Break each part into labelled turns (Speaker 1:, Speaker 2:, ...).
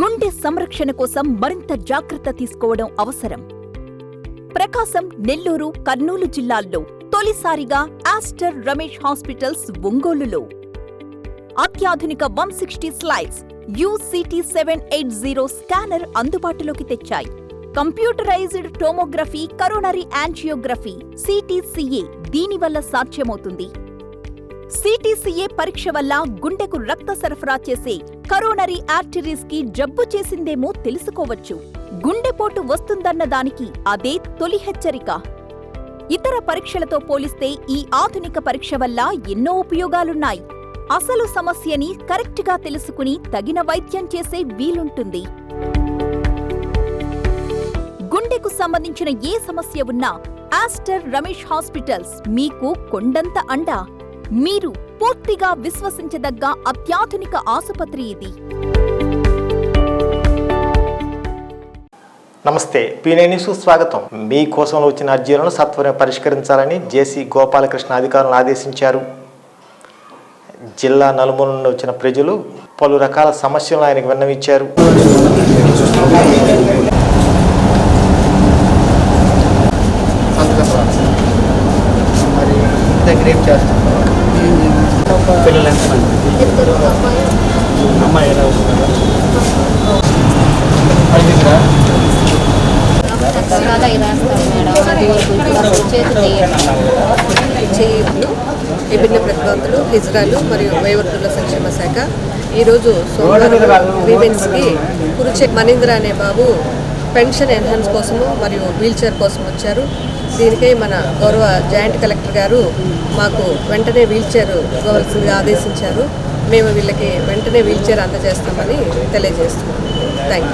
Speaker 1: గుండె సంరక్షణ కోసం మరింత జాగ్రత్త తీసుకోవడం అవసరం. ప్రకాశం, నెల్లూరు, కర్నూలు జిల్లాల్లో తొలిసారిగా ఆస్టర్ రమేష్ హాస్పిటల్స్ ఒంగోలులో అత్యాధునిక 160 స్లైడ్స్ UCT 780 స్కానర్ అందుబాటులోకి తెచ్చాయి. Computerized tomography, coronary angiography, CTCA దీనివల్ల సాధ్యమవుతుంది. CTCA పరీక్ష వల్ల గుండెకు రక్త సరఫరా చేసే కరోనరీ ఆర్టరీస్ కి జబ్బు చేసిందేమో తెలుసుకోవచ్చు. గుండెపోటు వస్తుందన్న దానికి అదే తొలి హెచ్చరిక. ఇతర పరీక్షలతో పోలిస్తే ఈ ఆధునిక పరీక్ష వల్ల ఎన్నో ఉపయోగాలున్నాయి. అసలు సమస్యని కరెక్ట్గా తెలుసుకుని తగిన వైద్యం చేసే వీలుంటుంది. గుండెకు సంబంధించిన ఏ సమస్య ఉన్నా ఆస్టర్ రమేష్ హాస్పిటల్స్ మీకు కొండంత అండా. మీరు పూర్తిగా విశ్వసించదగ్గ అత్యాధునిక ఆసుపత్రి ఇది.
Speaker 2: నమస్తే, P9 న్యూస్కు స్వాగతం. మీకోసం వచ్చిన అర్జీలను సత్వరం పరిష్కరించాలని జేసీ గోపాలకృష్ణ అధికారులను ఆదేశించారు. జిల్లా నలుమూల నుండి వచ్చిన ప్రజలు పలు రకాల సమస్యలను ఆయనకు విన్నవించారు.
Speaker 3: విభిన్న ప్రతిభావంతులు, హిజ్రాలు మరియు వయోవృద్ధుల సంక్షేమ శాఖ ఈరోజు సోమవారం గ్రీవెన్స్కి కురుచే మనీంద్ర అనే బాబు పెన్షన్ ఎన్హాన్స్ కోసము మరియు వీల్చైర్ కోసం వచ్చారు. దీనికై మన గౌరవ జాయింట్ కలెక్టర్ గారు మాకు వెంటనే వీల్చైర్ ఇవ్వవలసిందిగా ఆదేశించారు. మేము వీళ్ళకి వెంటనే వీల్చైర్ అందజేస్తామని తెలియజేస్తున్నాం. థ్యాంక్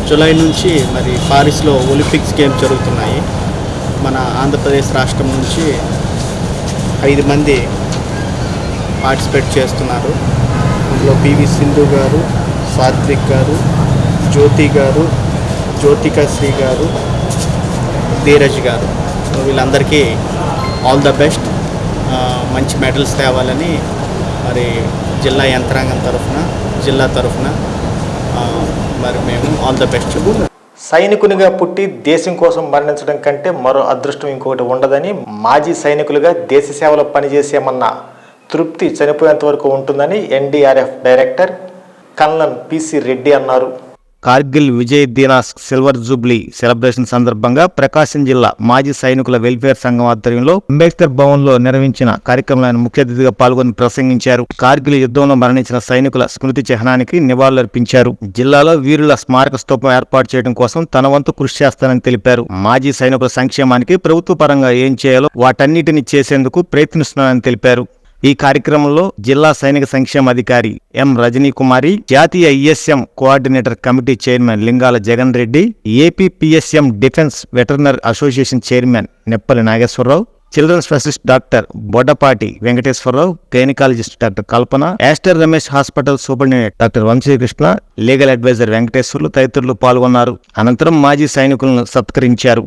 Speaker 4: జూలై నుంచి మరి పారిస్లో ఒలింపిక్స్ గేమ్స్ జరుగుతున్నాయి. మన ఆంధ్రప్రదేశ్ రాష్ట్రం నుంచి 5 మంది పార్టిసిపేట్ చేస్తున్నారు. అందులో PV సింధు గారు, సాత్విక్ గారు, జ్యోతి గారు, జ్యోతికా శ్రీ గారు, ధీరజ్ గారు. వీళ్ళందరికీ ఆల్ ద బెస్ట్. మంచి మెడల్స్ తేవాలని మరి జిల్లా యంత్రాంగం తరఫున, జిల్లా తరఫున మరి మేము ఆల్ ద బెస్ట్.
Speaker 2: సైనికునిగా పుట్టి దేశం కోసం మరణించడం కంటే మరో అదృష్టం ఇంకొకటి ఉండదని, మాజీ సైనికులుగా దేశ సేవలో పనిచేసేమన్న తృప్తి చనిపోయేంత వరకు ఉంటుందని NDRF director colonel PC Reddy అన్నారు. Kargil Vijay Diwas silver jubilee celebration సందర్భంగా ప్రకాశం జిల్లా మాజీ సైనికుల వెల్ఫేర్ సంఘం ఆధ్వర్యంలో అంబేద్కర్ భవన్ లో నిర్వహించిన కార్యక్రమంలో ఆయన ముఖ్య అతిథిగా పాల్గొని ప్రసంగించారు. కార్గిల్ యుద్ధంలో మరణించిన సైనికుల స్మృతి చిహ్నానికి నివాళులర్పించారు. జిల్లాలో వీరుల స్మారక స్తూపం ఏర్పాటు చేయడం కోసం తన వంతు కృషి చేస్తానని తెలిపారు. మాజీ సైనికుల సంక్షేమానికి ప్రభుత్వ పరంగా ఏం చేయాలో వాటన్నిటిని చేసేందుకు ప్రయత్నిస్తున్నానని తెలిపారు. ఈ కార్యక్రమంలో జిల్లా సైనిక సంక్షేమ అధికారి M రజనీ కుమారి, జాతీయ ISM coordinator committee chairman Lingala Jagan Reddy, AP PSM defence veterinary association chairman Neppali Nageswararao, children specialist doctor Boddapati Venkateswararao, gynaecologist doctor Kalpana, Aster Ramesh hospital superintendent doctor Vamsikrishna, legal advisor Venkateswarlu తదితరులు పాల్గొన్నారు. అనంతరం మాజీ సైనికులను సత్కరించారు.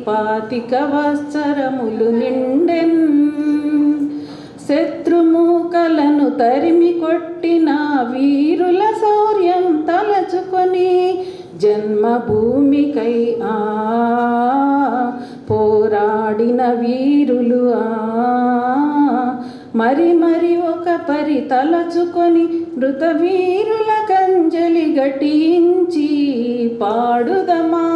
Speaker 5: పాతిక వత్సరములు నిండెన్, శత్రుమూకలను తరిమి కొట్టిన వీరుల శౌర్యం తలచుకొని, జన్మభూమికై పోరాడిన వీరులు మరి మరి ఒక పరి తలచుకొని మృతవీరుల కంజలి ఘటించి పాడుదమా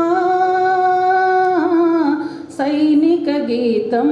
Speaker 5: సైనిక గీతం.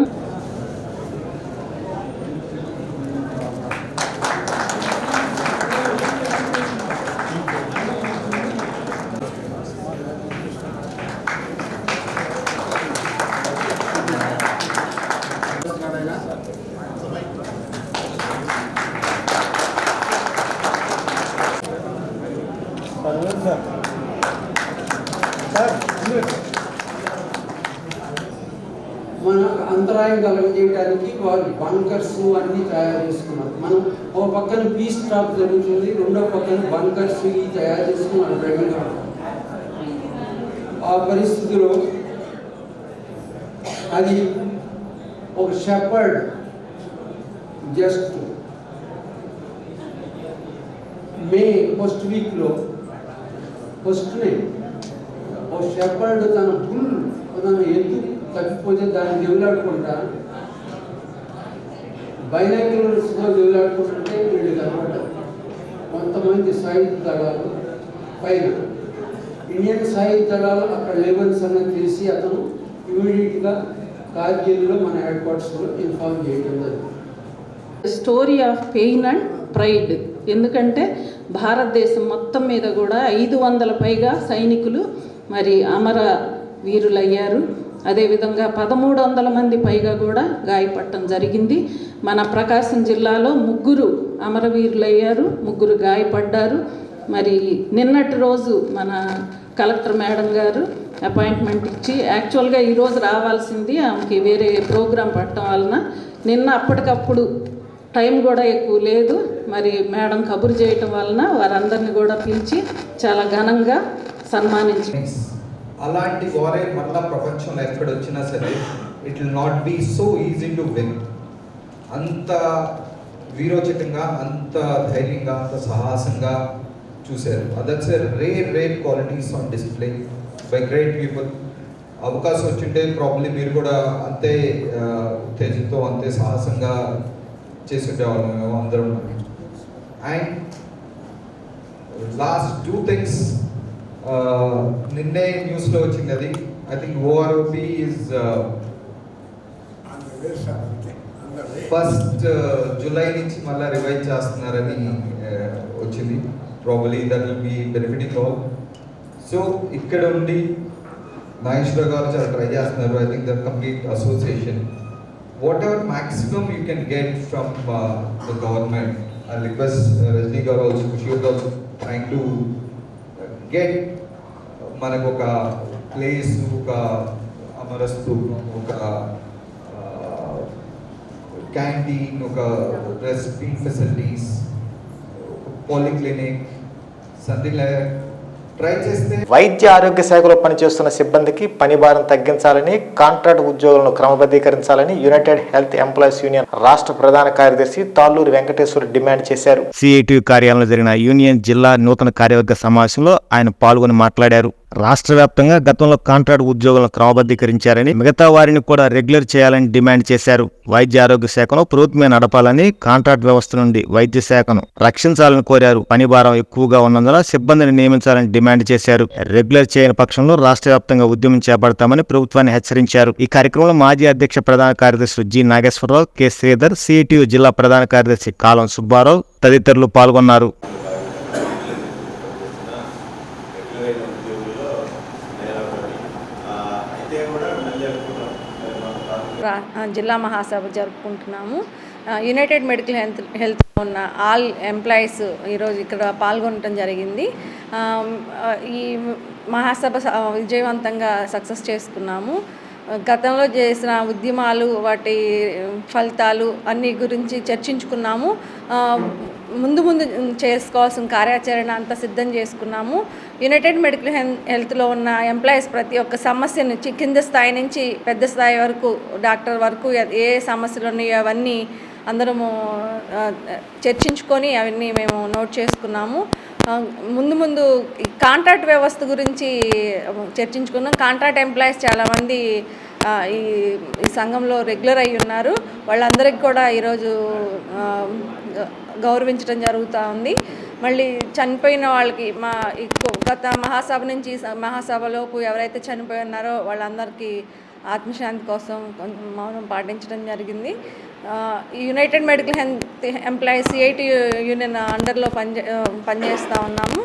Speaker 6: మనకు అంతరాయం కలగజేయడానికి వాళ్ళు బంకర్స్ అన్నీ తయారు చేసుకున్నారు. మనం ఒక పక్కన పీస్ స్టాప్ జరుగుతుంది, రెండో పక్కన బంకర్స్ తయారు చేసుకున్నారు రెడీగా. ఆ పరిస్థితిలో అది ఒక షెపర్డ్ జస్ట్ మే ఫస్ట్ వీక్లో ఫస్ట్నే ఒక షెపర్డ్ తన బుల్ తన ఎద్దు తప్పిపోతే దాన్ని దేవులాడుకుంటా బైనాక్యులర్స్తో దేవులాడుకుంటుంటే వీళ్ళు కనబడ్డారు. కొంతమంది సాయుధ దళాలు పైన ఇండియన్ సాయుధ దళాలు అక్కడ లెవెల్స్ అన్నది తెలిసి అతను ఇమీడియట్గా కార్గిల్లో మన హెడ్ క్వార్టర్స్లో ఇన్ఫార్మ్ చేయడం జరిగింది.
Speaker 5: Story of pain and pride. ఎందుకంటే భారతదేశం మొత్తం మీద కూడా 500 పైగా సైనికులు మరి అమర వీరులయ్యారు. అదేవిధంగా 1300 మంది పైగా కూడా గాయపడటం జరిగింది. మన ప్రకాశం జిల్లాలో 3 అమరవీరులయ్యారు, 3 గాయపడ్డారు. మరి నిన్నటి రోజు మన కలెక్టర్ మేడం గారు అపాయింట్మెంట్ ఇచ్చి యాక్చువల్గా ఈరోజు రావాల్సింది, ఆమెకి వేరే ప్రోగ్రాం పట్టడం వలన నిన్న అప్పటికప్పుడు టైం కూడా ఎక్కువ లేదు. మరి మేడం కబురు చేయటం వలన వారందరినీ కూడా పిలిచి చాలా ఘనంగా సన్మానించి
Speaker 7: అలాంటి వారే మళ్ళా ప్రపంచంలో ఎక్కడొచ్చినా సరే it will not be so easy to win. అంత వీరోచితంగా, అంత ధైర్యంగా, అంత సాహసంగా చూశారు. That's rare qualities on display by great people. అవకాశం వచ్చింటే ప్రాబ్లీ మీరు కూడా అంతే ఉత్తేజంతో, అంతే సాహసంగా చేసి ఉండేవాళ్ళం మేము అందరం. అండ్ లాస్ట్ 2 things నిన్నే న్యూస్లో వచ్చింది. అది I think OROP is 1st July నుంచి మళ్ళీ రివైజ్ చేస్తున్నారని వచ్చింది. Probably that will be benefiting all. So ఇక్కడ ఉండి నాగేశ్వర గారు చాలా ట్రై చేస్తున్నారు. I think the complete association whatever maximum you can get from the government. I request Rajni garu also, Kushir garu also trying to get manaku oka place, oka amarastu, oka canteen, oka resting facilities, polyclinic, something like that.
Speaker 2: వైద్య ఆరోగ్య శాఖలో పనిచేస్తున్న సిబ్బందికి పని భారం తగ్గించాలని, contract ఉద్యోగులను క్రమబద్ధీకరించాలని United health employees union రాష్ట్ర ప్రధాన కార్యదర్శి తాళ్ళూరి వెంకటేశ్వర డిమాండ్ చేశారు. సిఐటియు కార్యాలయంలో జరిగిన యూనియన్ జిల్లా నూతన కార్యవర్గ సమావేశంలో ఆయన పాల్గొని మాట్లాడారు. రాష్ట్ర వ్యాప్తంగా గతంలో కాంట్రాక్ట్ ఉద్యోగులను క్రమబద్ధీకరించారని, మిగతా వారిని కూడా రెగ్యులర్ చేయాలని డిమాండ్ చేశారు. వైద్య ఆరోగ్య శాఖను ప్రభుత్వమే నడపాలని, కాంట్రాక్ట్ వ్యవస్థ నుండి వైద్య శాఖను రక్షించాలని కోరారు. పని భారం ఎక్కువగా ఉన్నందున సిబ్బందిని నియమించాలని డిమాండ్ చేశారు. రెగ్యులర్ చేయని పక్షంలో రాష్ట్ర వ్యాప్తంగా ఉద్యమం చేపడతామని ప్రభుత్వాన్ని హెచ్చరించారు. ఈ కార్యక్రమంలో మాజీ అధ్యక్ష ప్రధాన కార్యదర్శి G Nageswararao, K Sridhar, CITU జిల్లా ప్రధాన కార్యదర్శి కాలం సుబ్బారావు తదితరులు పాల్గొన్నారు.
Speaker 8: జిల్లా మహాసభ జరుపుకుంటున్నాము. యునైటెడ్ మెడికల్ హెల్త్ ఉన్న ఆల్ ఎంప్లాయీస్ ఈరోజు ఇక్కడ పాల్గొనడం జరిగింది. ఈ మహాసభ విజయవంతంగా సక్సెస్ చేసుకున్నాము. గతంలో చేసిన ఉద్యమాలు, వాటి ఫలితాలు అన్ని గురించి చర్చించుకున్నాము. ముందు చేసుకోవాల్సిన కార్యాచరణ అంతా సిద్ధం చేసుకున్నాము. యునైటెడ్ మెడికల్ హెల్త్లో ఉన్న ఎంప్లాయీస్ ప్రతి ఒక్క సమస్య నుంచి కింద స్థాయి నుంచి పెద్ద స్థాయి వరకు, డాక్టర్ వరకు ఏ సమస్యలు ఉన్నాయో అవన్నీ అందరము చర్చించుకొని అవన్నీ మేము నోట్ చేసుకున్నాము. ముందు కాంట్రాక్ట్ వ్యవస్థ గురించి చర్చించుకున్నాం. కాంట్రాక్ట్ ఎంప్లాయీస్ చాలామంది ఈ సంఘంలో రెగ్యులర్ అయి ఉన్నారు. వాళ్ళందరికీ కూడా ఈరోజు గౌరవించడం జరుగుతూ ఉంది. మళ్ళీ చనిపోయిన వాళ్ళకి గత మహాసభ నుంచి మహాసభలోపు ఎవరైతే చనిపోయి ఉన్నారో వాళ్ళందరికీ ఆత్మశాంతి కోసం కొంచెం మౌనం పాటించడం జరిగింది. United medical health employees CIT union అండర్లో పనిచేస్తూ ఉన్నాము.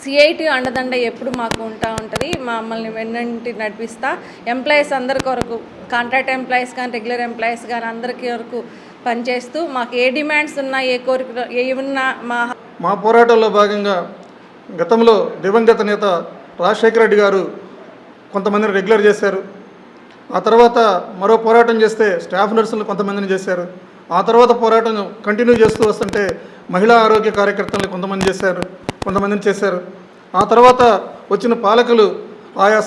Speaker 8: సిఐటి అండదండ ఎప్పుడు మాకు ఉంటుంది. మమ్మల్ని వెన్నంటి నడిపిస్తా ఎంప్లాయీస్ అందరి కొరకు, కాంట్రాక్ట్ ఎంప్లాయీస్ కానీ రెగ్యులర్ ఎంప్లాయీస్ కానీ అందరికీ వరకు పనిచేస్తూ మాకు ఏ డిమాండ్స్ ఉన్నా ఏ కోరికలు ఏ ఉన్నా
Speaker 9: మా పోరాటంలో భాగంగా గతంలో దివంగత నేత రాజశేఖర రెడ్డి గారు కొంతమందిని రెగ్యులర్ చేశారు. ఆ తర్వాత మరో పోరాటం చేస్తే స్టాఫ్ నర్సులు కొంతమందిని చేశారు. ఆ తర్వాత పోరాటం కంటిన్యూ చేస్తూ వస్తుంటే మహిళా ఆరోగ్య కార్యకర్తలను కొంతమందిని చేశారు. ఆ తర్వాత వచ్చిన పాలకులు ఆయా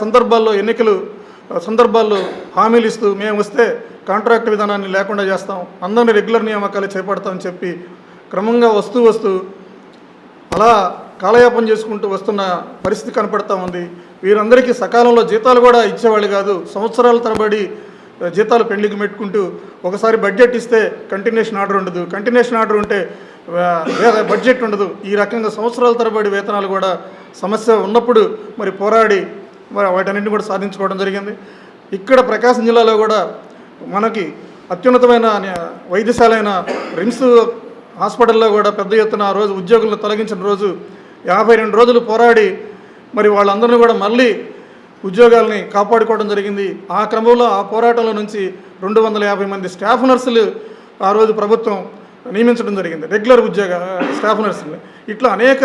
Speaker 9: సందర్భాల్లో హామీలు ఇస్తూ మేము వస్తే కాంట్రాక్ట్ విధానాన్ని లేకుండా చేస్తాం, అందరినీ రెగ్యులర్ నియామకాలు చేపడతామని చెప్పి క్రమంగా వస్తూ అలా కాలయాపన చేసుకుంటూ వస్తున్న పరిస్థితి కనపడతా ఉంది. వీరందరికీ సకాలంలో జీతాలు కూడా ఇచ్చేవాళ్ళు కాదు. సంవత్సరాల తరబడి జీతాలు పెండింగ్ పెట్టుకుంటూ ఒకసారి బడ్జెట్ ఇస్తే కంటిన్యూషన్ ఆర్డర్ ఉండదు, కంటిన్యూషన్ ఆర్డర్ ఉంటే బడ్జెట్ ఉండదు. ఈ రకంగా సంవత్సరాల తరబడి వేతనాలు కూడా సమస్య ఉన్నప్పుడు మరి పోరాడి వాటన్నింటిని కూడా సాధించుకోవడం జరిగింది. ఇక్కడ ప్రకాశం జిల్లాలో కూడా మనకి అత్యున్నతమైన వైద్యశాల అయిన రిమ్స్ హాస్పిటల్లో కూడా పెద్ద ఎత్తున ఆ రోజు ఉద్యోగులను తొలగించిన రోజు 52 రోజులు పోరాడి మరి వాళ్ళందరినీ కూడా మళ్ళీ ఉద్యోగాల్ని కాపాడుకోవడం జరిగింది. ఆ క్రమంలో ఆ పోరాటంలో నుంచి 250 మంది స్టాఫ్ నర్సులు ఆ రోజు ప్రభుత్వం నియమించడం జరిగింది, రెగ్యులర్ స్టాఫ్ నర్సుల్ని. ఇట్లా అనేక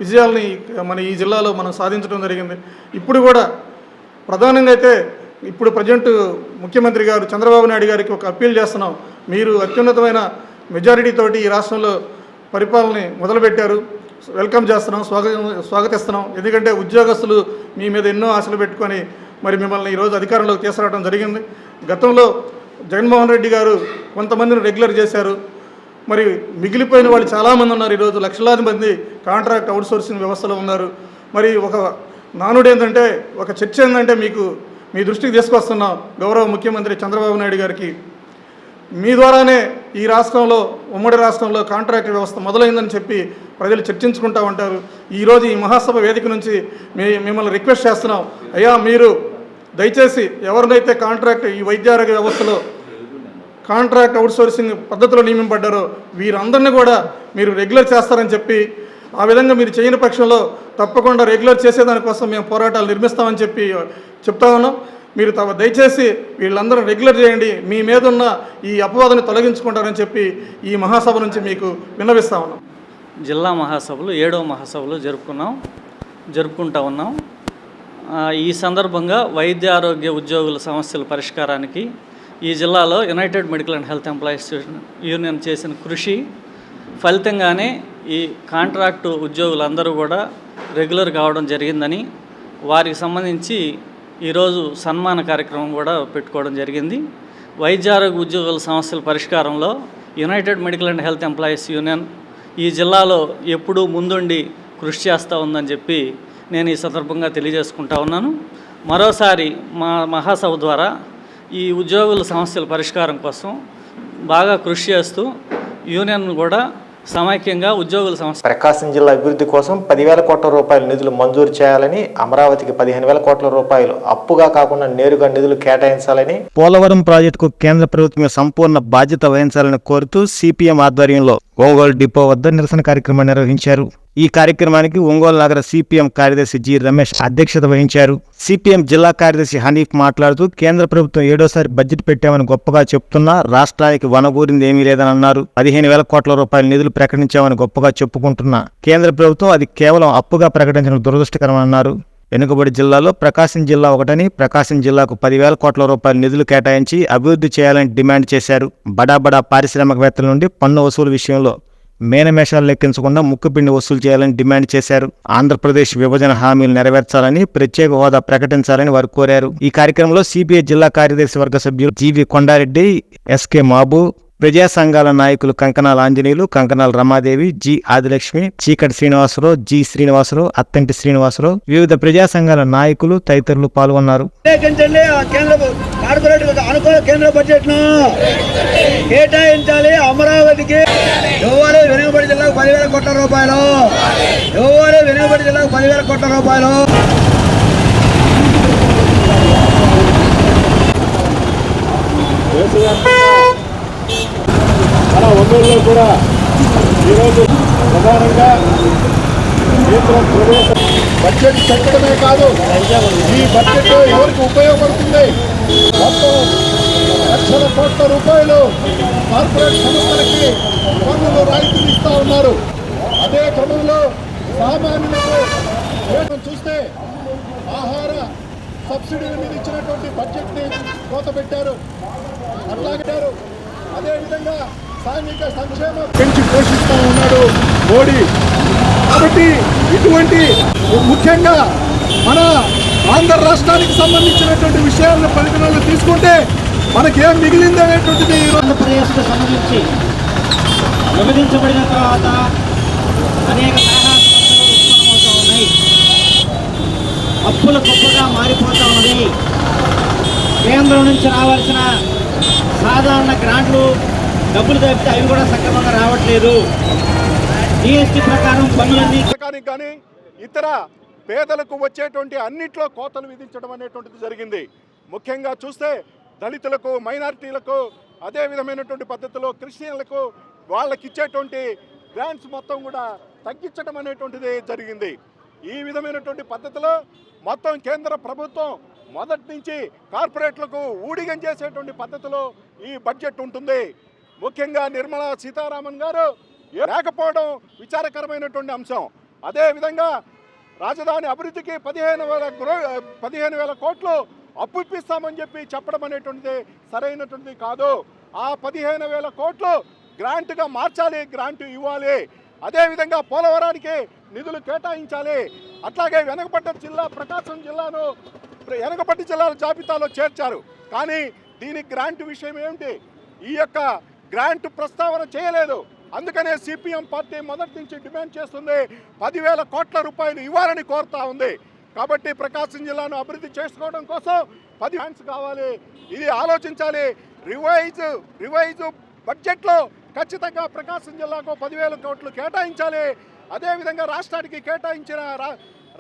Speaker 9: విజయాల్ని మన ఈ జిల్లాలో మనం సాధించడం జరిగింది. ఇప్పుడు కూడా ప్రధానంగా అయితే ఇప్పుడు ప్రజెంట్ ముఖ్యమంత్రి గారు చంద్రబాబు నాయుడు గారికి ఒక అప్పీల్ చేస్తున్నాం. మీరు అత్యున్నతమైన మెజారిటీతోటి ఈ రాష్ట్రంలో పరిపాలన మొదలుపెట్టారు, వెల్కమ్ చేస్తున్నాం, స్వాగతిస్తున్నాం. ఎందుకంటే ఉద్యోగస్తులు మీ మీద ఎన్నో ఆశలు పెట్టుకొని మరి మిమ్మల్ని ఈరోజు అధికారంలోకి తీసుకురావడం జరిగింది. గతంలో జగన్మోహన్ రెడ్డి గారు కొంతమందిని రెగ్యులర్ చేశారు, మరి మిగిలిపోయిన వాళ్ళు చాలామంది ఉన్నారు. ఈరోజు లక్షలాది మంది కాంట్రాక్ట్ అవుట్సోర్సింగ్ వ్యవస్థలో ఉన్నారు. మరి ఒక నానుడు ఏంటంటే, ఒక చర్చ ఏంటంటే మీ దృష్టికి తీసుకొస్తున్నాం గౌరవ ముఖ్యమంత్రి చంద్రబాబు నాయుడు గారికి. మీ ద్వారానే ఈ రాష్ట్రంలో, ఉమ్మడి రాష్ట్రంలో కాంట్రాక్ట్ వ్యవస్థ మొదలైందని చెప్పి ప్రజలు చర్చించుకుంటూ ఉంటారు. ఈరోజు ఈ మహాసభ వేదిక నుంచి మిమ్మల్ని రిక్వెస్ట్ చేస్తున్నాం, అయ్యా మీరు దయచేసి ఎవరినైతే కాంట్రాక్ట్ ఈ వైద్యారోగ్య వ్యవస్థలో కాంట్రాక్ట్ అవుట్సోర్సింగ్ పద్ధతిలో నియమింపడ్డారో వీరందరినీ కూడా మీరు రెగ్యులర్ చేస్తారని చెప్పి, ఆ విధంగా మీరు చేయని పక్షంలో తప్పకుండా రెగ్యులర్ చేసేదానికోసం మేము పోరాటాలు నిర్మిస్తామని చెప్పి చెప్తా ఉన్నాం. మీరు దయచేసి వీళ్ళందరూ రెగ్యులర్ చేయండి, మీ మీద ఉన్న ఈ అపవాదాన్ని తొలగించుకుంటారని చెప్పి ఈ మహాసభ నుంచి మీకు విన్నవిస్తా ఉన్నాం.
Speaker 10: జిల్లా మహాసభలు 7వ మహాసభలు జరుపుకుంటా ఉన్నాం. ఈ సందర్భంగా వైద్య ఆరోగ్య ఉద్యోగుల సమస్యల పరిష్కారానికి ఈ జిల్లాలో United medical and health employees union చేసిన కృషి ఫలితంగానే ఈ కాంట్రాక్టు ఉద్యోగులందరూ కూడా రెగ్యులర్ కావడం జరిగిందని, వారికి సంబంధించి ఈరోజు సన్మాన కార్యక్రమం కూడా పెట్టుకోవడం జరిగింది. వైద్య ఆరోగ్య ఉద్యోగుల సమస్యల పరిష్కారంలో United medical and health employees union ఈ జిల్లాలో ఎప్పుడూ ముందుండి కృషి చేస్తూ ఉందని చెప్పి నేను ఈ సందర్భంగా తెలియజేసుకుంటా ఉన్నాను. మరోసారి మా మహాసభ ద్వారా ఈ ఉద్యోగుల సమస్యల పరిష్కారం కోసం బాగా కృషి చేస్తూ యూనియన్ కూడా సమైక్యంగా ఉద్యోగుల సమస్య.
Speaker 2: ప్రకాశం జిల్లా అభివృద్ధి కోసం 10,000 కోట్ల రూపాయల నిధులు మంజూరు చేయాలని, అమరావతికి 15,000 కోట్ల రూపాయలు అప్పుగా కాకుండా నేరుగా నిధులు కేటాయించాలని, పోలవరం ప్రాజెక్టుకు కేంద్ర ప్రభుత్వం సంపూర్ణ బాధ్యత వహించాలని కోరుతూ సిపిఎం ఆధ్వర్యంలో ఒంగోలు డిపో వద్ద నిరసన కార్యక్రమం నిర్వహించారు. ఈ కార్యక్రమానికి ఒంగోలు నగర సిపిఎం కార్యదర్శి జి రమేష్ అధ్యక్షత వహించారు. సిపిఎం జిల్లా కార్యదర్శి హనీఫ్ మాట్లాడుతూ కేంద్ర ప్రభుత్వం 7వసారి బడ్జెట్ పెట్టామని గొప్పగా చెప్తున్నా రాష్ట్రానికి వనగూరింది ఏమీ లేదని అన్నారు. 15,000 కోట్ల రూపాయల నిధులు ప్రకటించామని గొప్పగా చెప్పుకుంటున్నా కేంద్ర ప్రభుత్వం అది కేవలం అప్పుగా ప్రకటించడం దురదృష్టకరమన్నారు. వెనుకబడి జిల్లాలో ప్రకాశం జిల్లా ఒకటని, ప్రకాశం జిల్లాకు 10,000 కోట్ల రూపాయల నిధులు కేటాయించి అభివృద్ధి చేయాలని డిమాండ్ చేశారు. బడా పారిశ్రామికవేత్తల నుండి పన్ను వసూలు విషయంలో మేనమేషాలు లెక్కించకుండా ముక్కుపిండి వసూలు చేయాలని డిమాండ్ చేశారు. ఆంధ్రప్రదేశ్ విభజన హామీలు నెరవేర్చాలని, ప్రత్యేక హోదా ప్రకటించాలని వారు కోరారు. ఈ కార్యక్రమంలో సిపిఐ జిల్లా కార్యదర్శి వర్గ సభ్యులు జీవి కొండారెడ్డి, ఎస్కే మాబు, ప్రజా సంఘాల నాయకులు కంకణాల ఆంజనేయులు, కంకణాల రమాదేవి, జి ఆదిలక్ష్మి, చీకటి శ్రీనివాసరావు, జి శ్రీనివాసరావు, అత్తంటి శ్రీనివాసరావు, వివిధ ప్రజా సంఘాల నాయకులు తదితరులు పాల్గొన్నారు.
Speaker 11: కేంద్ర బడ్జెట్ ను కేటాయించాలి. అమరావతికి వెనుకబడి జిల్లాకు 10,000 కోట్ల రూపాయలు. వెనుకబడి జిల్లాకు 10,000 కోట్ల రూపాయలు.
Speaker 9: మన ఒంగోలులో కూడా ఈరోజు ప్రధానంగా కేంద్రం ప్రవేశ బడ్జెట్ పెట్టడమే కాదు, ఈ బడ్జెట్ ఎవరికి ఉపయోగపడుతుంది? మొత్తం లక్షల కోట్ల రూపాయలు కార్పొరేట్ సంస్థలకి పన్నులు రాయితీలు ఇస్తా ఉన్నారు. అదే క్రమంలో సామాన్యులకు చూస్తే ఆహార సబ్సిడీల మీద ఇచ్చినటువంటి బడ్జెట్ని కోత పెట్టారు. అట్లాగే అదేవిధంగా సాంఘిక సంక్షేమం పెంచి పోషిస్తూ ఉన్నాడు మోడీ. కాబట్టి ఇటువంటి ముఖ్యంగా మన ఆంధ్ర రాష్ట్రానికి సంబంధించినటువంటి విషయాలను పరిగణనలో తీసుకుంటే మనకేం మిగిలింది అనేటువంటిది
Speaker 11: ఆంధ్రప్రదేశ్కు సంబంధించి విభజించబడిన తర్వాత అనేక తరహా సమస్యలు ఉత్పన్నమవుతూ ఉన్నాయి. అప్పుల కుప్పగా మారిపోతూ ఉన్నది. కేంద్రం నుంచి రావాల్సిన సాధారణ గ్రాంట్లు డబ్బులు తప్పితే అవి కూడా సక్రమంగా రావట్లేదు. జీఎస్టీ ప్రకారం పనులన్నీ
Speaker 9: కానీ ఇతర పేదలకు వచ్చేటువంటి అన్నిట్లో కోతలు విధించడం అనేటువంటిది జరిగింది. ముఖ్యంగా చూస్తే దళితులకు, మైనారిటీలకు, అదే విధమైనటువంటి పద్ధతిలో క్రిస్టియన్లకు వాళ్ళకి ఇచ్చేటువంటి గ్రాంట్స్ మొత్తం కూడా తగ్గించడం అనేటువంటిది జరిగింది. ఈ విధమైనటువంటి పద్ధతిలో మొత్తం కేంద్ర ప్రభుత్వం మొదటి నుంచి కార్పొరేట్లకు ఊడిగం చేసేటువంటి పద్ధతిలో ఈ బడ్జెట్ ఉంటుంది. ముఖ్యంగా నిర్మలా సీతారామన్ గారు లేకపోవడం విచారకరమైనటువంటి అంశం. అదేవిధంగా రాజధాని అభివృద్ధికి 15,000 కోట్లు అప్పు ఇప్పిస్తామని చెప్పి చెప్పడం అనేటువంటిది సరైనటువంటిది కాదు. ఆ 15,000 కోట్లు గ్రాంట్గా మార్చాలి, గ్రాంట్ ఇవ్వాలి. అదేవిధంగా పోలవరానికి నిధులు కేటాయించాలి. అట్లాగే వెనకబడ్డ జిల్లా ప్రకాశం జిల్లాను వెనకబడ్డ జిల్లాల జాబితాలో చేర్చారు. కానీ దీనికి గ్రాంట్ విషయం ఏమిటి? ఈ యొక్క గ్రాంట్ ప్రస్తావన చేయలేదు. అందుకనే సిపిఎం పార్టీ మొదటి నుంచి డిమాండ్ చేస్తుంది 10,000 కోట్ల రూపాయలు ఇవ్వాలని కోరుతా ఉంది. కాబట్టి ప్రకాశం జిల్లాను అభివృద్ధి చేసుకోవడం కోసం 10 గ్రాంట్స్ కావాలి. ఇది ఆలోచించాలి. రివైజ్ బడ్జెట్లో ఖచ్చితంగా ప్రకాశం జిల్లాకు 10,000 కోట్లు కేటాయించాలి. అదేవిధంగా రాష్ట్రానికి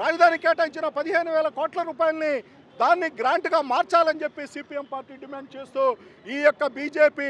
Speaker 9: రాజధానికి కేటాయించిన 15,000 కోట్ల రూపాయలని దాన్ని గ్రాంట్గా మార్చాలని చెప్పి సిపిఎం పార్టీ డిమాండ్ చేస్తూ ఈ యొక్క బీజేపీ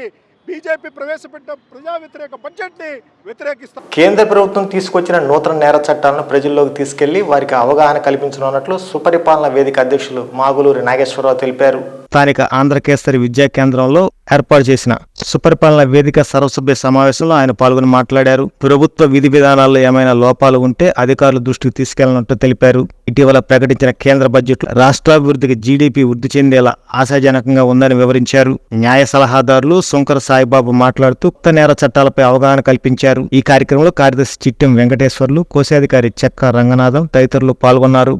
Speaker 9: ప్రవేశపెట్టిన ప్రజా వ్యతిరేక బడ్జెట్ని వ్యతిరేకిస్తారు.
Speaker 2: కేంద్ర ప్రభుత్వం తీసుకొచ్చిన నూతన నేర చట్టాలను ప్రజల్లోకి తీసుకెళ్లి వారికి అవగాహన కల్పించనున్నట్లు సుపరిపాలన వేదిక అధ్యక్షులు మాగులూరి నాగేశ్వరరావు తెలిపారు. స్థానిక ఆంధ్రకేసరి విద్యా కేంద్రంలో ఏర్పాటు చేసిన సుపరిపాలన వేదిక సర్వసభ్య సమావేశంలో ఆయన పాల్గొని మాట్లాడారు. ప్రభుత్వ విధి విధానాల్లో ఏమైనా లోపాలు ఉంటే అధికారుల దృష్టికి తీసుకెళ్లనున్నట్టు తెలిపారు. ఇటీవల ప్రకటించిన కేంద్ర బడ్జెట్ రాష్ట్రాభివృద్ధికి జీడీపీ వృద్ధి చెందేలా ఆశాజనకంగా ఉందని వివరించారు. న్యాయ సలహాదారులు శంకర సాయిబాబు మాట్లాడుతూ కొత్త నేర చట్టాలపై అవగాహన కల్పించారు. ఈ కార్యక్రమంలో కార్యదర్శి చిట్టెం వెంకటేశ్వర్లు, కోశాధికారి చెక్క రంగనాథం తదితరులు పాల్గొన్నారు.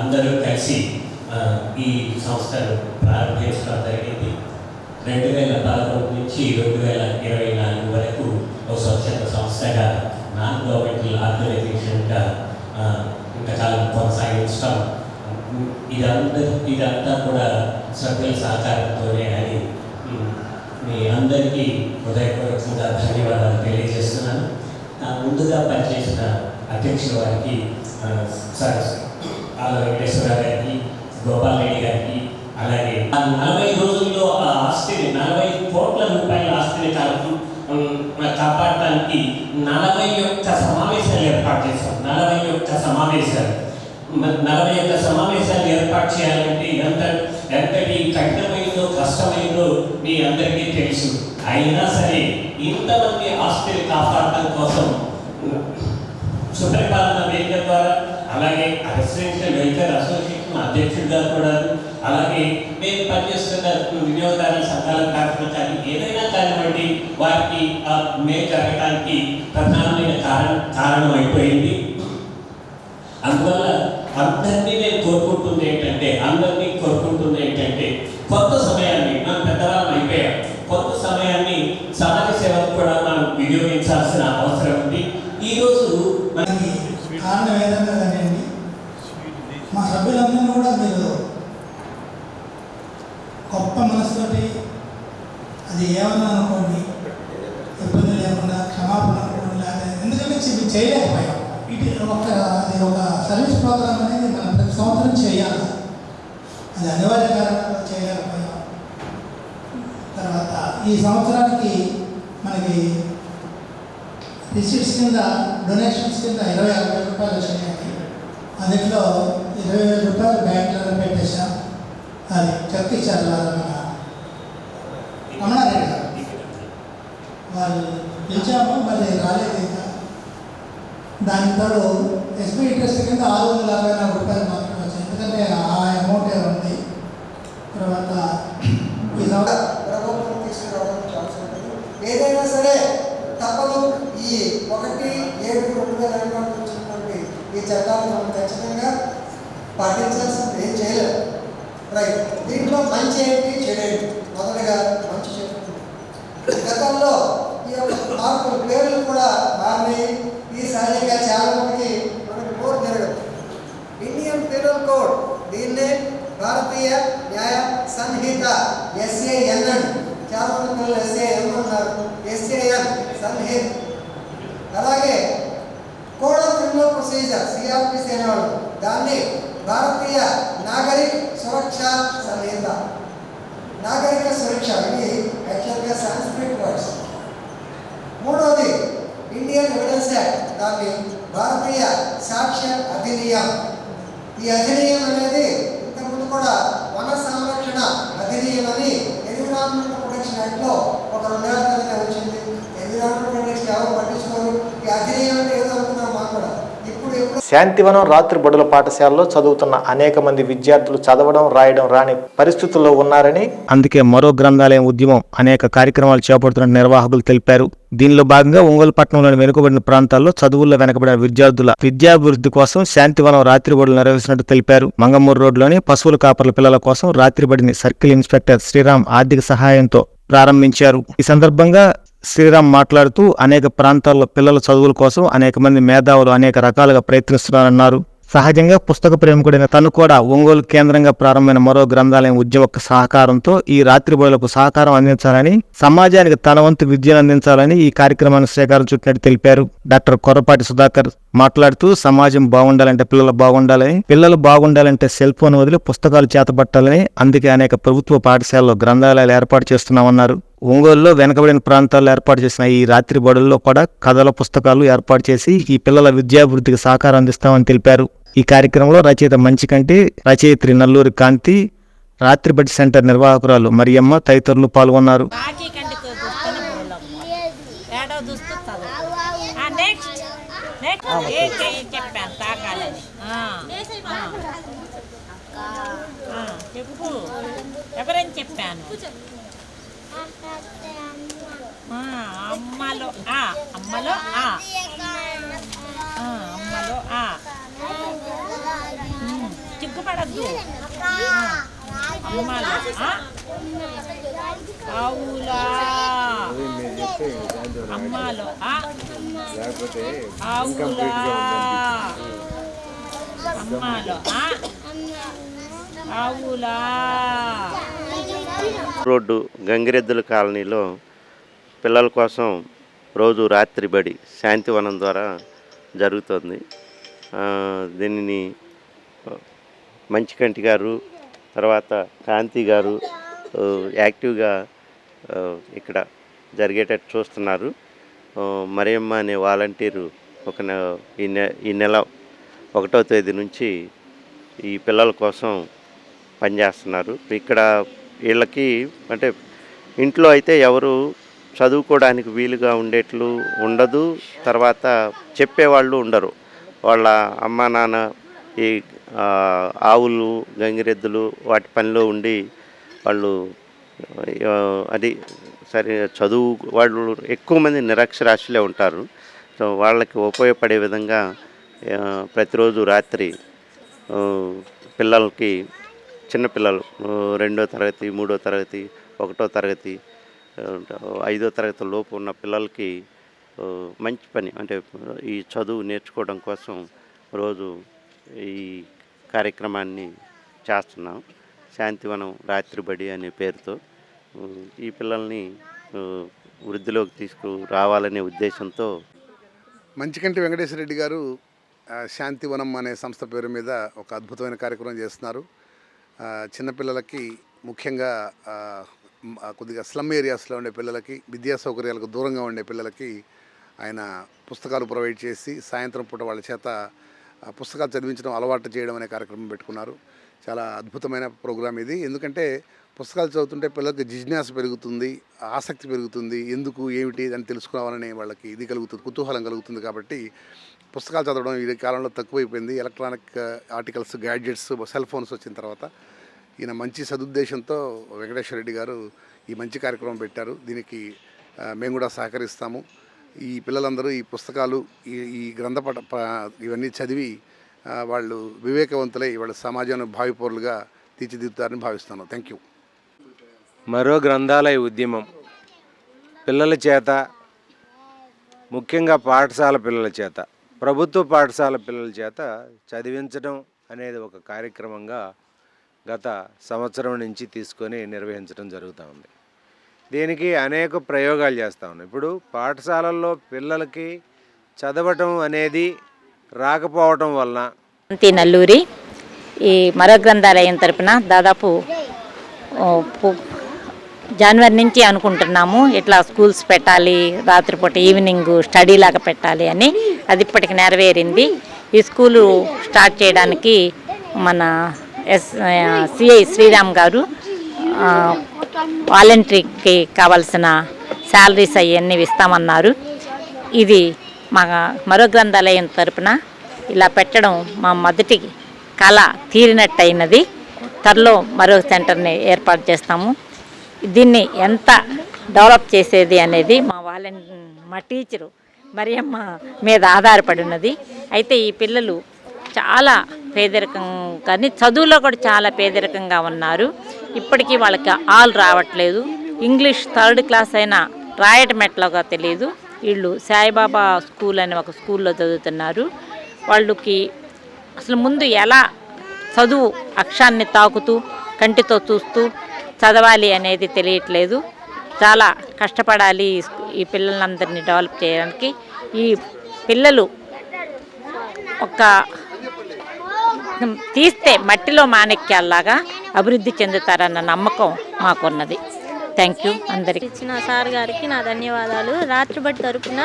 Speaker 12: అందరూ కలిసి ఈ సంస్థను ప్రారంభించడం జరిగింది. 2011 నుంచి 2024 వరకు ఒక స్వచ్ఛంద సంస్థగా నాన్ గవర్నమెంటల్ ఆర్గనైజేషన్గా ఇంతకాలం కొనసాగించడం, ఇదంతా కూడా సభ్యుల సహకారంతోనే అని మీ అందరికీ హృదయపూర్వకంగా ధన్యవాదాలు తెలియజేస్తున్నాను. ముందుగా పనిచేసిన అధ్యక్షుల వారికి ఆల వెంకటేశ్వర గారికి, గోపాల్ రెడ్డి గారికి, అలాగే 40 రోజుల్లో ఆ ఆస్తిని 40 కోట్ల రూపాయల ఆస్తిని కాపాడటానికి 41 సమావేశాలు ఏర్పాటు చేశాం. 41 సమావేశాలు ఏర్పాటు చేయాలంటే ఎంతటి కఠినమైందో కష్టమైందో మీ అందరికీ తెలుసు. అయినా సరే ఇంతమంది ఆస్తిని కాపాడటం కోసం సుపరిపాలన వేదిక ద్వారా, అలాగే రెసిడెన్షియల్ వెల్ఫేర్ అసోసియేషన్ అధ్యక్షుడిగా కూడా అలాగే మేము పనిచేస్తున్న వినియోగదారుల సంఘాల తరఫున కానీ ఏదైనా కానివ్వండి వారికి మేలు జరగడానికి ప్రధానమైన కారణం అయిపోయింది. అందువల్ల అందరినీ కోరుకుంటుంది ఏంటంటే కొంత సమయాన్ని మనం పెద్దవాళ్ళం అయిపోయాం, కొంత సమయాన్ని సమాజ సేవకు కూడా మనం వినియోగించాల్సిన అవసరం ఉంది. ఈరోజు
Speaker 13: మనకి కారణం ఏదన్నా కానివ్వండి, మా సభ్యులందరూ కూడా మీరు గొప్ప మనసుతోటి అది ఏమన్నా అనుకోండి, ఇబ్బంది లేకుండా క్షమాపణ అనుకోండి, లేదా ఎందుకంటే చేయలేకపోయాం. అది ఒక సర్వీస్ ప్రోగ్రామ్ అనేది మనం ప్రతి సంవత్సరం చేయాలి, అది అనివార్య కారణంగా చేయలేకపోయాం. తర్వాత ఈ సంవత్సరానికి మనకి రిసీట్స్ కింద డొనేషన్స్ కింద 20,000 రూపాయలు వచ్చినాయి. అందులో 20,000 రూపాయలు బ్యాంకులలో పెట్టేశాం. అది చెక్ ఇచ్చారు మన రమణారెడ్డి గారు, వాళ్ళు పిలిచాము, మళ్ళీ రాలేదు. ఇంకా దానికి తోడు ఎస్బీ ఇంట్రెస్ట్ కింద 664 రూపాయలు మాత్రమే వచ్చాయి, ఎందుకంటే ఆ అమౌంటే ఉంది. తర్వాత ఈ ప్రభుత్వం తీసుకురావడం ఛాన్స్ ఉంటుంది. ఏదైనా సరే తప్పదు, ఈ 1/7/2022 వచ్చినటువంటి ఈ చట్టాలను మనం ఖచ్చితంగా పాటించాల్సింది, ఏం చేయలేదు. రైట్, దీంట్లో మంచి ఏంటి చెడు ఏంటి? మొదటగా మంచి చెప్పుకుంటుంది. గతంలో ఈ యొక్క మార్పులు పేర్లు కూడా మారినాయి. ఈసారిగా చాలా మందికి మనకి కోడ్ జరగదు. ఇండియన్ పీనల్ కోడ్, దీన్నే భారతీయ న్యాయ సంహిత SAN, చాలా మంది పిల్లలు SAN అన్నారు, SAN సంహిత. అలాగే code of criminal procedure CRPC అనేవాళ్ళు, దాన్ని భారతీయ నాగరిక సురక్ష సంహిత. నాగరిక సురక్ష, ఇవి యాక్చువల్గా సాంస్క్రిట్ వర్డ్స్. మూడవది ఇండియన్ ఎవిడెన్స్ యాక్ట్, దాన్ని భారతీయ సాక్ష్య అధినియం. ఈ అధినియం అనేది ఇంతకుముందు కూడా వన సంరక్షణ అధినియం అని ఎన్విరాన్మెంటల్ ప్రొటెక్షన్ యాక్ట్లో ఒక 2 ఏళ్ల క్రితం వచ్చింది. ఎన్విరాన్మెంటల్ ప్రొటెక్షన్ ఎవరు పట్టించుకోరు. ఈ అధినియం అంటే ఏదో అనుకున్నాం మాకు కూడా.
Speaker 2: శాంతివనం రాత్రి బడుల పాఠశాలలో చదువుతున్న అనేక మంది విద్యార్థులు చదవడం రాయడం రాని పరిస్థితుల్లో ఉన్నారని, అందుకే మరో గ్రంథాలయం ఉద్యమం అనేక కార్యక్రమాలు చేపడుతున్న నిర్వాహకులు తెలిపారు. దీనిలో భాగంగా ఒంగోలు పట్టణంలోని వెనుకబడిన ప్రాంతాల్లో చదువుల్లో వెనుకబడిన విద్యార్థుల విద్యాభివృద్ధి కోసం శాంతివనం రాత్రి బడులు నిర్వహిస్తున్నట్టు తెలిపారు. మంగమూరు రోడ్లోని పశువుల కాపర్ల పిల్లల కోసం రాత్రి బడిని సర్కిల్ ఇన్స్పెక్టర్ శ్రీరామ్ ఆర్థిక సహాయంతో ప్రారంభించారు. ఈ సందర్భంగా శ్రీరామ్ మాట్లాడుతూ అనేక ప్రాంతాల్లో పిల్లల చదువుల కోసం అనేక మంది మేధావులు అనేక రకాలుగా ప్రయత్నిస్తున్నారన్నారు. సహజంగా పుస్తక ప్రేమికుడైన తను కూడా ఒంగోలు కేంద్రంగా ప్రారంభమైన మరో గ్రంథాలయం ఉద్యమ సహకారంతో ఈ రాత్రి బడులకు సహకారం అందించాలని, సమాజానికి తన వంతు విద్యను అందించాలని ఈ కార్యక్రమాన్ని శ్రీకారం చుట్టినట్టు తెలిపారు. డాక్టర్ కొర్రపాటి సుధాకర్ మాట్లాడుతూ సమాజం బాగుండాలంటే పిల్లలు బాగుండాలని, పిల్లలు బాగుండాలంటే సెల్ ఫోన్ వదిలి పుస్తకాలు చేతపట్టాలని, అందుకే అనేక ప్రభుత్వ పాఠశాలలో గ్రంథాలయాలు ఏర్పాటు చేస్తున్నామన్నారు. ఒంగోలులో వెనకబడిన ప్రాంతాల్లో ఏర్పాటు చేసిన ఈ రాత్రి బడుల్లో కూడా కథల పుస్తకాలు ఏర్పాటు చేసి ఈ పిల్లల విద్యాభివృద్ధికి సహకారం అందిస్తామని తెలిపారు. ఈ కార్యక్రమంలో రచయిత మంచికంటి, రచయిత్రి నల్లూరి కాంతి, రాత్రి బడి సెంటర్ నిర్వాహకురాలు మరియమ్మ తదితరులు పాల్గొన్నారు.
Speaker 14: అమ్మలో అమ్మలో అమ్మలో చిక్కుపడద్దు. అమ్మలో ఆవులా అమ్మలో ఆవులా అమ్మలో ఆవులా.
Speaker 15: రోడ్డు గంగిరెద్దుల కాలనీలో పిల్లల కోసం రోజు రాత్రి బడి శాంతివనం ద్వారా జరుగుతుంది. దీనిని మంచికంటి గారు, తర్వాత కాంతి గారు యాక్టివ్గా ఇక్కడ జరిగేటట్టు చూస్తున్నారు. మరియమ్మ అనే వాలంటీరు ఈ నెల 1వ తేదీ నుంచి ఈ పిల్లల కోసం పనిచేస్తున్నారు. ఇక్కడ వీళ్ళకి అంటే ఇంట్లో అయితే ఎవరు చదువుకోవడానికి వీలుగా ఉండదు. తర్వాత చెప్పేవాళ్ళు ఉండరు. వాళ్ళ అమ్మ నాన్న ఈ ఆవులు గంగిరెద్దులు వాటి పనిలో ఉండి వాళ్ళు అది సరే చదువు వాళ్ళు ఎక్కువ మంది నిరక్షరాస్యులే ఉంటారు. సో వాళ్ళకి ఉపయోగపడే విధంగా ప్రతిరోజు రాత్రి పిల్లలకి చిన్నపిల్లలు 2వ తరగతి 3వ తరగతి 1వ తరగతి 5వ తరగతి లోపు ఉన్న పిల్లలకి మంచి పని అంటే ఈ చదువు నేర్చుకోవడం కోసం రోజు ఈ కార్యక్రమాన్ని చేస్తున్నాం. శాంతివనం రాత్రి బడి అనే పేరుతో ఈ పిల్లల్ని వృద్ధిలోకి తీసుకురావాలనే ఉద్దేశంతో
Speaker 16: మంచికంటి వెంకటేశ్వర రెడ్డి గారు శాంతివనం అనే సంస్థ పేరు మీద ఒక అద్భుతమైన కార్యక్రమం చేస్తున్నారు. చిన్నపిల్లలకి ముఖ్యంగా కొద్దిగా స్లమ్ ఏరియాస్లో ఉండే పిల్లలకి విద్యా సౌకర్యాలకు దూరంగా ఉండే పిల్లలకి ఆయన పుస్తకాలు ప్రొవైడ్ చేసి సాయంత్రం పూట వాళ్ళ చేత పుస్తకాలు చదివించడం అలవాటు చేయడం అనే కార్యక్రమం పెట్టుకున్నారు. చాలా అద్భుతమైన ప్రోగ్రాం ఇది. ఎందుకంటే పుస్తకాలు చదువుతుంటే పిల్లలకి జిజ్ఞాస పెరుగుతుంది, ఆసక్తి పెరుగుతుంది, ఎందుకు ఏమిటి అని తెలుసుకోవాలని వాళ్ళకి ఇది కలుగుతుంది, కుతూహలం కలుగుతుంది. కాబట్టి పుస్తకాలు చదవడం ఈ కాలంలో తక్కువైపోయింది. Electronic articles, gadgets, cell phones వచ్చిన తర్వాత ఈయన మంచి సదుద్దేశంతో వెంకటేశ్వర రెడ్డి గారు ఈ మంచి కార్యక్రమం పెట్టారు. దీనికి మేము కూడా సహకరిస్తాము. ఈ పిల్లలందరూ ఈ పుస్తకాలు ఈ గ్రంథపట ఇవన్నీ చదివి వాళ్ళు వివేకవంతులై వాళ్ళ సమాజాన్ని భావి పౌరులుగా తీర్చిదిద్దుతారని భావిస్తున్నాను. Thank you.
Speaker 17: మరో గ్రంథాలయ ఉద్యమం పిల్లల చేత, ముఖ్యంగా పాఠశాల పిల్లల చేత, ప్రభుత్వ పాఠశాల పిల్లల చేత చదివించడం అనేది ఒక కార్యక్రమంగా గత సంవత్సరం నుంచి తీసుకొని నిర్వహించడం జరుగుతూ ఉంది. దీనికి అనేక ప్రయోగాలు చేస్తూ ఉన్నాం. ఇప్పుడు పాఠశాలల్లో పిల్లలకి చదవటం అనేది రాకపోవటం వలన
Speaker 14: నల్లూరి ఈ మరో గ్రంథాలయం తరపున దాదాపు జనవరి నుంచి అనుకుంటున్నాము ఇట్లా స్కూల్స్ పెట్టాలి, రాత్రిపూట ఈవినింగ్ స్టడీ లాగా పెట్టాలి అని. అది ఇప్పటికి నెరవేరింది. ఈ స్కూలు స్టార్ట్ చేయడానికి మన సిఐ శ్రీరామ్ గారు వాలంటరీకి కావాల్సిన శాలరీస్ అవన్నీ ఇస్తామన్నారు. ఇది మా మరో గ్రంథాలయం తరపున ఇలా పెట్టడం మా మొదటి కళ తీరినట్టు అయినది. త్వరలో మరో సెంటర్ని ఏర్పాటు చేస్తాము. దీన్ని ఎంత డెవలప్ చేసేది అనేది మా టీచరు మరియమ్మ మీద ఆధారపడి ఉన్నది. అయితే ఈ పిల్లలు చాలా పేదరికం, కానీ చదువులో కూడా చాలా పేదరికంగా ఉన్నారు. ఇప్పటికీ వాళ్ళకి ఆల్ రావట్లేదు. ఇంగ్లీష్ 3rd క్లాస్ అయినా రాయటం ఎట్లాగా తెలియదు. వీళ్ళు సాయిబాబా స్కూల్ అని ఒక స్కూల్లో చదువుతున్నారు. వాళ్ళకి అసలు ముందు ఎలా చదువు అక్షరాన్ని తాకుతూ కంటితో చూస్తూ చదవాలి అనేది తెలియట్లేదు. చాలా కష్టపడాలి ఈ పిల్లలందరినీ డెవలప్ చేయడానికి. ఈ పిల్లలు ఒక తీస్తే మట్టిలో మాణిక్యాల్లాగా అభివృద్ధి చెందుతారన్న నమ్మకం మాకున్నది. థ్యాంక్ యూ అందరికీ.
Speaker 18: ఇచ్చిన సార్ గారికి నా ధన్యవాదాలు. రాత్రిబడి తరపున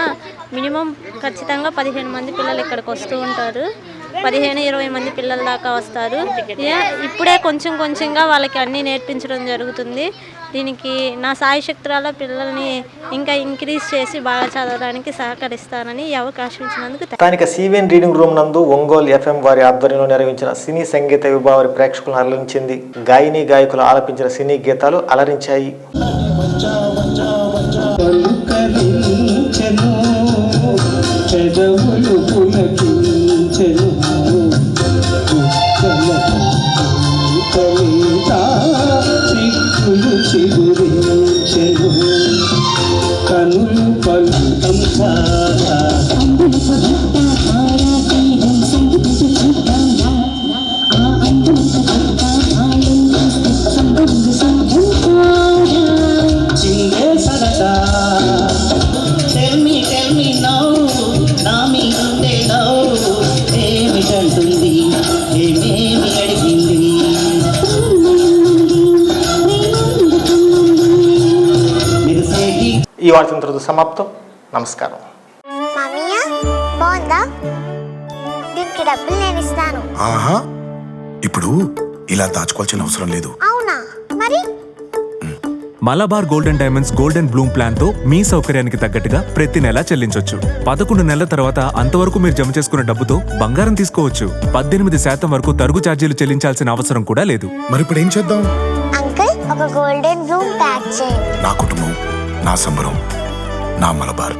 Speaker 18: మినిమం ఖచ్చితంగా 15 మంది పిల్లలు ఇక్కడికి వస్తూ ఉంటారు. 15-20 మంది పిల్లల దాకా వస్తారు. ఇప్పుడే కొంచెం కొంచెంగా వాళ్ళకి అన్నీ నేర్పించడం జరుగుతుంది. దీనికి నా సాయశక్తుల పిల్లల్ని ఇంకా ఇంక్రీజ్ చేసి బాగా చదవడానికి సహకరిస్తానని ఈ అవకాశం ఇచ్చినందుకు.
Speaker 2: స్థానిక సివిఎన్ రీడింగ్ రూమ్ నందు ఒంగోలు FM వారి ఆధ్వర్యంలో నిర్వహించిన సినీ సంగీత విభావారి ప్రేక్షకులను అలరించింది. గాయని గాయకులు ఆలపించిన సినీ గీతాలు అలరించాయి. ఈ వార్తంతో సమాప్తం. నమస్కారం.
Speaker 19: ఆహా, ఇప్పుడు ఇలా దాచుకోవాల్సిన అవసరం లేదు.
Speaker 20: అవునా? మరి
Speaker 19: Malabar golden diamonds golden Bloom plan తో మీ సౌకర్యానికి తగ్గట్టుగా ప్రతి నెల చెల్లించొచ్చు. 11 నెలల తర్వాత అంతవరకు మీరు జమ చేసుకున్న డబ్బుతో బంగారం తీసుకోవచ్చు. 18% వరకు తరుగు ఛార్జీలు చెల్లించాల్సిన అవసరం కూడా లేదు.
Speaker 20: మరి ఇప్పుడు ఏం చేద్దాం?
Speaker 21: అంకుల్, ఒక గోల్డెన్ బ్లూమ్ ప్యాక్ చేయండి.
Speaker 20: నా కుటుంబం, నా సంబరం, నా మలబార్.